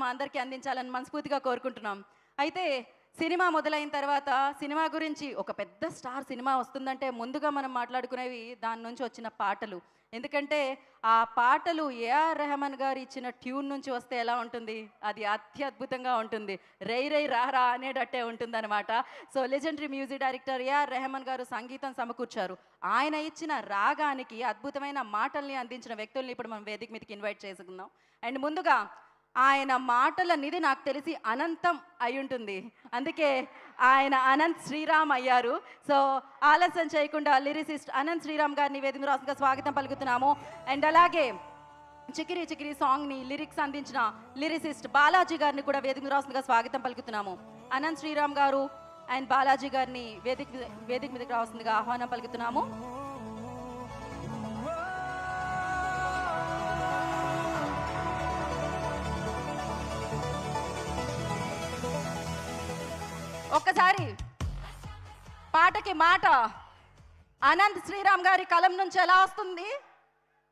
మా అందరికీ అందించాలని మనస్ఫూర్తిగా కోరుకుంటున్నాం. అయితే సినిమా మొదలైన తర్వాత సినిమా గురించి ఒక పెద్ద స్టార్ సినిమా వస్తుందంటే ముందుగా మనం మాట్లాడుకునేవి దాని నుంచి వచ్చిన పాటలు. ఎందుకంటే ఆ పాటలు ఏఆర్ రెహమాన్ గారు ఇచ్చిన ట్యూన్ నుంచి వస్తే ఎలా ఉంటుంది, అది అత్యద్భుతంగా ఉంటుంది. రై రై రారా అనేటట్టే ఉంటుందన్నమాట. So legendary music director AR Rahman garu సంగీతం సమకూర్చారు. ఆయన ఇచ్చిన రాగానికి అద్భుతమైన మాటల్ని అందించిన వ్యక్తుల్ని ఇప్పుడు మనం వేదిక మీదకి ఇన్వైట్ చేసుకుందాం. అండ్ ముందుగా ఆయన మాటల నిధి నాకు తెలిసి అనంతం అయి ఉంటుంది. అందుకే ఆయన అనంత్ శ్రీరామ్ అయ్యారు. సో ఆలస్యం చేయకుండా లిరిసిస్ట్ అనంత్ శ్రీరామ్ గారిని వేదిక రాసుగా స్వాగతం పలుకుతున్నాము. అండ్ అలాగే చికిరి చికిరి సాంగ్ని లిరిక్స్ అందించిన లిరిసిస్ట్ బాలాజీ గారిని కూడా వేదిక రాసుగా స్వాగతం పలుకుతున్నాము. అనంత్ శ్రీరామ్ గారు అండ్ బాలాజీ గారిని వేదిక మీదకి రావాల్సిందిగా ఆహ్వానం పలుకుతున్నాము. ఒక్కసారి పాటకి మాట అనంత్ శ్రీరామ్ గారి కలం నుంచి ఎలా వస్తుంది,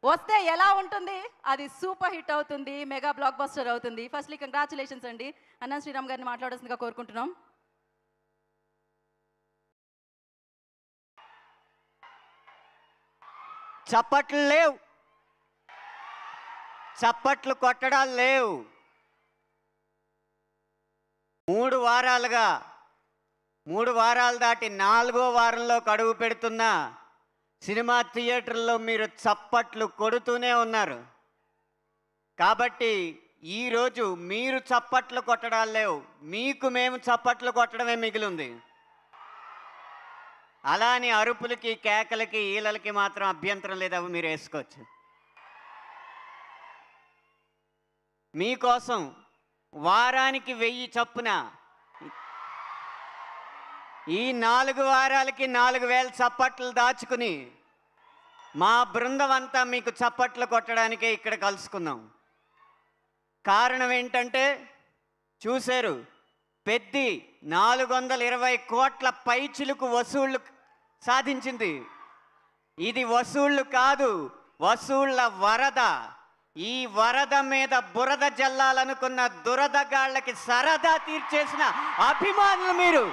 వస్తే ఎలా ఉంటుంది, అది సూపర్ హిట్ అవుతుంది, మెగా బ్లాక్ బస్టర్ అవుతుంది. ఫస్ట్లీ కంగ్రాచులేషన్స్ అండి. అనంత్ శ్రీరామ్ గారిని మాట్లాడాల్సిందిగా కోరుకుంటున్నాం. చప్పట్లు లేవు, చప్పట్లు కొట్టడాలు లేవు. 3 వారాలు దాటి 4వ వారంలో అడుగు పెడుతున్న సినిమా థియేటర్లో మీరు చప్పట్లు కొడుతూనే ఉన్నారు. కాబట్టి ఈరోజు మీరు చప్పట్లు కొట్టడాలు లేవు, మీకు మేము చప్పట్లు కొట్టడమే మిగిలింది. అలా అని అరుపులకి కేకలకి ఈలలకి మాత్రం అభ్యంతరం లేదు, అవి మీరు వేసుకోవచ్చు. మీకోసం వారానికి 1000 చొప్పున ఈ 4 వారాలకి 4000 చప్పట్లు దాచుకుని మా బృందం అంతా మీకు చప్పట్లు కొట్టడానికే ఇక్కడ కలుసుకున్నాం. కారణం ఏంటంటే చూశారు, పెద్ది 420 కోట్ల పైచిలుకు వసూళ్లు సాధించింది. ఇది వసూళ్లు కాదు, వసూళ్ల వరద. ఈ వరద మీద బురద జల్లాలనుకున్న దురదగాళ్ళకి సరదా తీర్చేసిన అభిమానులు మీరు.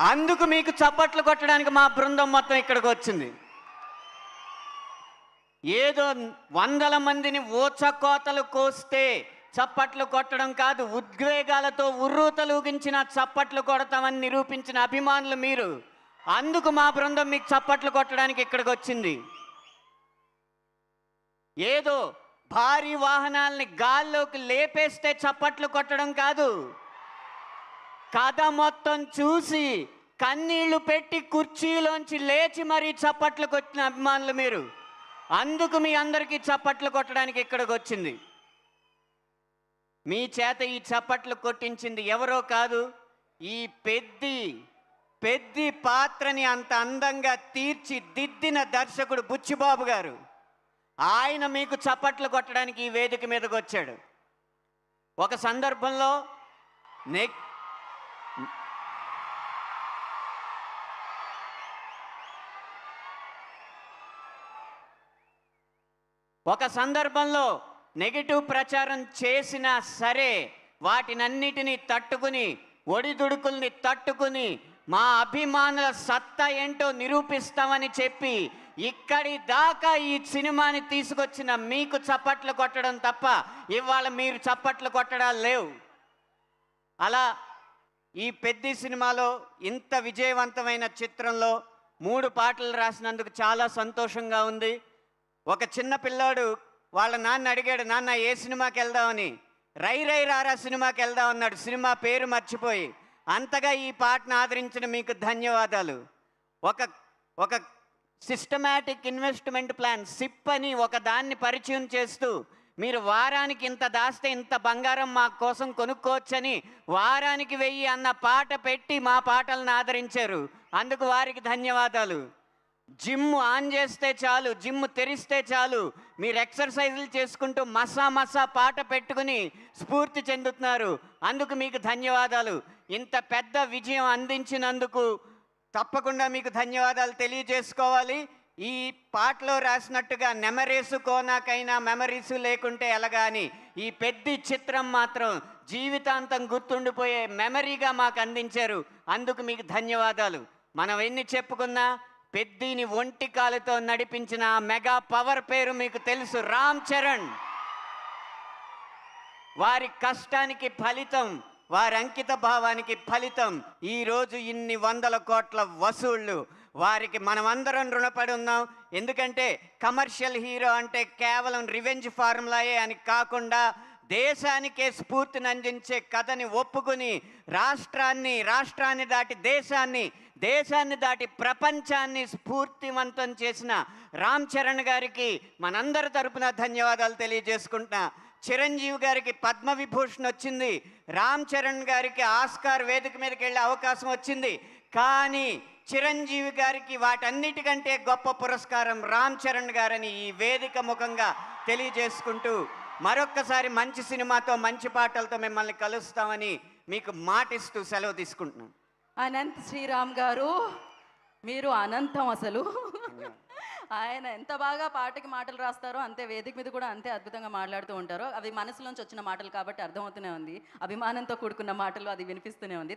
అందుకు మీకు చప్పట్లు కొట్టడానికి మా బృందం మొత్తం ఇక్కడికి వచ్చింది. ఏదో 100 మందిని ఊచకోతలు కోస్తే చప్పట్లు కొట్టడం కాదు, ఉద్వేగాలతో ఉర్రూతలూగించిన చప్పట్లు కొడతామని నిరూపించిన అభిమానులు మీరు. అందుకు మా బృందం మీకు చప్పట్లు కొట్టడానికి ఇక్కడికి వచ్చింది. ఏదో భారీ వాహనాల్ని గాల్లోకి లేపేస్తే చప్పట్లు కొట్టడం కాదు, కథ మొత్తం చూసి కన్నీళ్లు పెట్టి కుర్చీలోంచి లేచి మరీ చప్పట్లు కొట్టిన అభిమానులు మీరు. అందుకు మీ అందరికీ చప్పట్లు కొట్టడానికి ఇక్కడికి వచ్చింది. మీ చేత ఈ చప్పట్లు కొట్టించింది ఎవరో కాదు, ఈ పెద్ది పాత్రని అంత అందంగా తీర్చిదిద్దిన దర్శకుడు బుచ్చిబాబు గారు. ఆయన మీకు చప్పట్లు కొట్టడానికి ఈ వేదిక మీదకి వచ్చాడు. ఒక సందర్భంలో నెగిటివ్ ప్రచారం చేసినా సరే వాటినన్నిటినీ తట్టుకుని, ఒడిదుడుకుల్ని తట్టుకుని మా అభిమానుల సత్తా ఏంటో నిరూపిస్తామని చెప్పి ఇక్కడి దాకా ఈ సినిమాని తీసుకొచ్చిన మీకు చప్పట్లు కొట్టడం తప్ప ఇవాళ మీరు చప్పట్లు కొట్టడాలు లేవు. అలా ఈ పెద్ద సినిమాలో ఇంత విజయవంతమైన చిత్రంలో 3 పాటలు రాసినందుకు చాలా సంతోషంగా ఉంది. ఒక చిన్న పిల్లాడు వాళ్ళ నాన్న అడిగాడు, నాన్న ఏ సినిమాకి వెళ్దామని. రై రై రారా సినిమాకి వెళ్దాం అన్నాడు, సినిమా పేరు మర్చిపోయి. అంతగా ఈ పాటను ఆదరించిన మీకు ధన్యవాదాలు. ఒక సిస్టమాటిక్ ఇన్వెస్ట్మెంట్ ప్లాన్ సిప్ అని ఒక దాన్ని పరిచయం చేస్తూ మీరు వారానికి ఇంత దాస్తే ఇంత బంగారం మా కోసం కొనుక్కోవచ్చని వారానికి 1000 అన్న పాట పెట్టి మా పాటలను ఆదరించారు. అందుకు వారికి ధన్యవాదాలు. జిమ్ ఆన్ చేస్తే చాలు, జిమ్ తెరిస్తే చాలు, మీరు ఎక్సర్సైజులు చేసుకుంటూ మసా పాట పెట్టుకుని స్ఫూర్తి చెందుతున్నారు. అందుకు మీకు ధన్యవాదాలు. ఇంత పెద్ద విజయం అందించినందుకు తప్పకుండా మీకు ధన్యవాదాలు తెలియజేసుకోవాలి. ఈ పాటలో రాసినట్టుగా నెమరేసుకోనాకైనా మెమరీసు లేకుంటే ఎలాగాని ఈ పెద్ద చిత్రం మాత్రం జీవితాంతం గుర్తుండిపోయే మెమరీగా మాకు అందించారు. అందుకు మీకు ధన్యవాదాలు. మనం ఎన్ని చెప్పుకున్నా పెద్దిని ఒంటి కాలుతో నడిపించిన ఆ మెగా పవర్ పేరు మీకు తెలుసు, రామ్ చరణ్. వారి కష్టానికి ఫలితం, వారి అంకిత భావానికి ఫలితం ఈరోజు ఇన్ని 100 కోట్ల వసూళ్ళు. వారికి మనమందరం రుణపడి ఉన్నాం. ఎందుకంటే కమర్షియల్ హీరో అంటే కేవలం రివెంజ్ ఫార్ములాయే అని కాకుండా దేశానికే స్ఫూర్తిని అందించే కథని ఒప్పుకుని రాష్ట్రాన్ని దాటి దేశాన్ని దాటి ప్రపంచాన్ని స్ఫూర్తివంతం చేసిన రామ్ చరణ్ గారికి మనందరి తరపున ధన్యవాదాలు తెలియజేసుకుంటున్నా. చిరంజీవి గారికి పద్మవిభూషణ్ వచ్చింది, రామ్ చరణ్ గారికి ఆస్కార్ వేదిక మీదకి వెళ్ళే అవకాశం వచ్చింది. కానీ చిరంజీవి గారికి వాటన్నిటికంటే గొప్ప పురస్కారం రామ్ చరణ్ గారని ఈ వేదిక ముఖంగా తెలియజేసుకుంటూ మరొక్కసారి మంచి సినిమాతో మంచి పాటలతో మిమ్మల్ని కలుస్తామని మీకు మాటిస్తూ సెలవు తీసుకుంటున్నాను. అనంత్ శ్రీరామ్ గారు, మీరు అనంతం అసలు. ఆయన ఎంత బాగా పాటకి మాటలు రాస్తారో అంతే వేదిక మీద కూడా అంతే అద్భుతంగా మాట్లాడుతూ ఉంటారో. అవి మనసులోంచి వచ్చిన మాటలు కాబట్టి అర్థమవుతూనే ఉంది. అభిమానంతో కూడుకున్న మాటలు అది వినిపిస్తూనే ఉంది.